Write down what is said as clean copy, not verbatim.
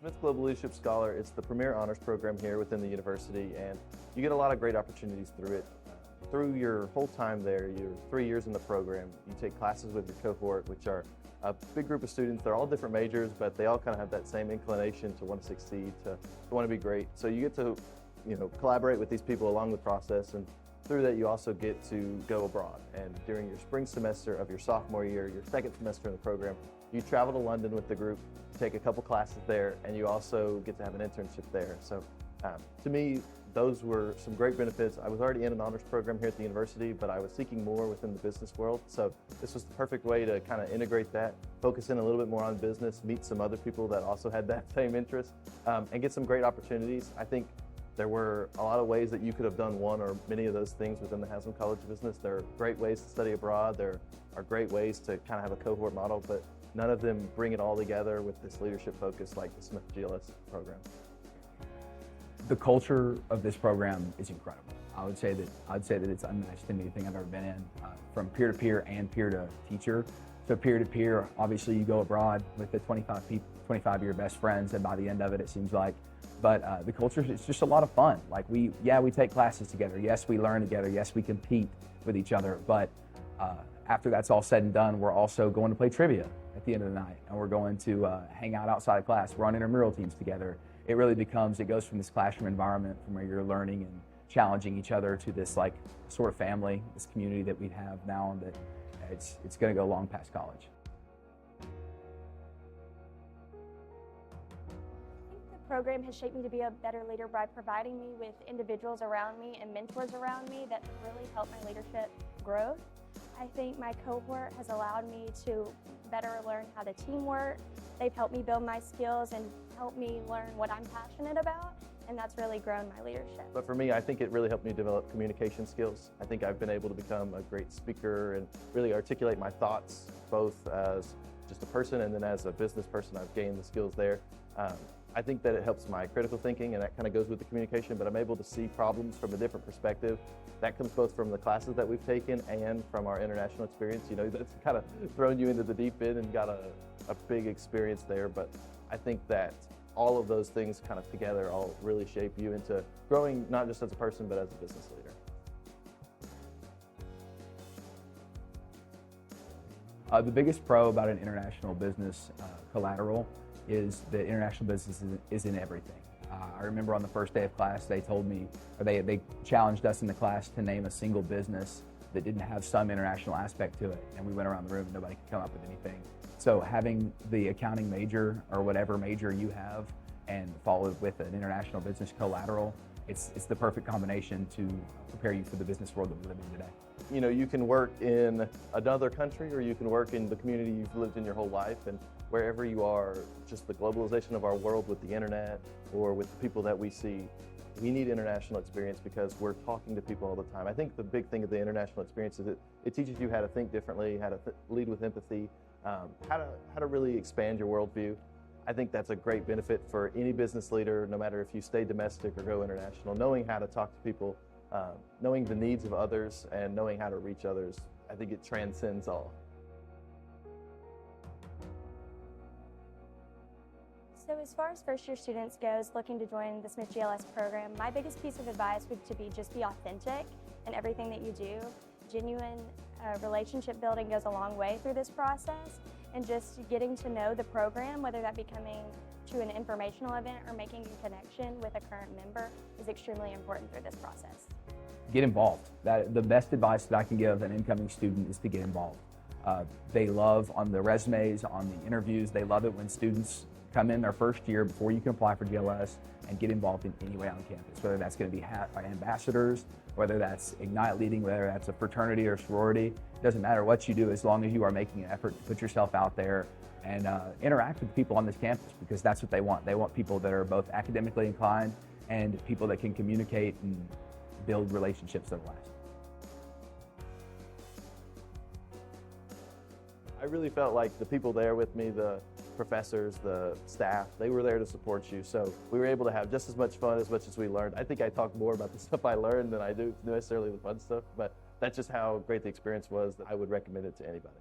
Smith Global Leadership Scholar, it's the premier honors program here within the university, and you get a lot of great opportunities through it. Through your whole time there, your 3 years in the program, you take classes with your cohort, which are a big group of students. They're all different majors, but they all kind of have that same inclination to want to succeed, to want to be great. So you get to, collaborate with these people along the process, and through that you also get to go abroad. And during your spring semester of your sophomore year, your second semester in the program, you travel to London with the group, take a couple classes there, and you also get to have an internship there. So to me, those were some great benefits. I was already in an honors program here at the university, but I was seeking more within the business world. So this was the perfect way to kind of integrate that, focus in a little bit more on business, meet some other people that also had that same interest, and get some great opportunities. I think there were a lot of ways that you could have done one or many of those things within the Haslam College of Business. There are great ways to study abroad. There are great ways to kind of have a cohort model, but none of them bring it all together with this leadership focus like the Smith GLS program. The culture of this program is incredible. I'd say that it's unmatched in anything I've ever been in, from peer-to-peer and peer-to-teacher. So peer-to-peer, obviously you go abroad with the 25 of your best friends, and by the end of it, it seems like. But the culture is just a lot of fun. Like we take classes together. Yes, we learn together. Yes, we compete with each other. But after that's all said and done, we're also going to play trivia at the end of the night, and we're going to hang out outside of class. We're on intramural teams together. It really goes from this classroom environment from where you're learning and challenging each other to this like sort of family, this community that we have now, and that it's going to go long past college. The program has shaped me to be a better leader by providing me with individuals around me and mentors around me that really help my leadership growth. I think my cohort has allowed me to better learn how to teamwork. They've helped me build my skills and helped me learn what I'm passionate about, and that's really grown my leadership. But for me, I think it really helped me develop communication skills. I think I've been able to become a great speaker and really articulate my thoughts, both as just a person and then as a business person. I've gained the skills there. I think that it helps my critical thinking, and that kind of goes with the communication, but I'm able to see problems from a different perspective. That comes both from the classes that we've taken and from our international experience. That's kind of thrown you into the deep end and got a big experience there, but I think that all of those things kind of together all really shape you into growing not just as a person, but as a business leader. The biggest pro about an international business collateral is that international business is in everything. I remember on the first day of class, they told me, or they challenged us in the class to name a single business that didn't have some international aspect to it. And we went around the room and nobody could come up with anything. So having the accounting major or whatever major you have and followed with an international business collateral, it's the perfect combination to prepare you for the business world that we live in today. You can work in another country, or you can work in the community you've lived in your whole life, and wherever you are, just the globalization of our world with the internet or with the people that we see, we need international experience because we're talking to people all the time. I think the big thing of the international experience is it teaches you how to think differently, how to lead with empathy, how to really expand your worldview. I think that's a great benefit for any business leader, no matter if you stay domestic or go international. Knowing how to talk to people, knowing the needs of others, and knowing how to reach others, I think it transcends all. So as far as first-year students goes looking to join the Smith GLS program, my biggest piece of advice would to be just be authentic in everything that you do. Genuine relationship building goes a long way through this process, and just getting to know the program, whether that be coming to an informational event or making a connection with a current member, is extremely important through this process. Get involved. The best advice that I can give an incoming student is to get involved. They love on the resumes, on the interviews, they love it when students come in their first year before you can apply for GLS and get involved in any way on campus, whether that's going to be ambassadors, whether that's Ignite leading, whether that's a fraternity or sorority. It doesn't matter what you do as long as you are making an effort to put yourself out there and interact with people on this campus, because that's what they want. They want people that are both academically inclined and people that can communicate and build relationships that last. I really felt like the people there with me, the professors, the staff, they were there to support you. So we were able to have just as much fun as much as we learned. I think I talk more about the stuff I learned than I do necessarily the fun stuff, but that's just how great the experience was that I would recommend it to anybody.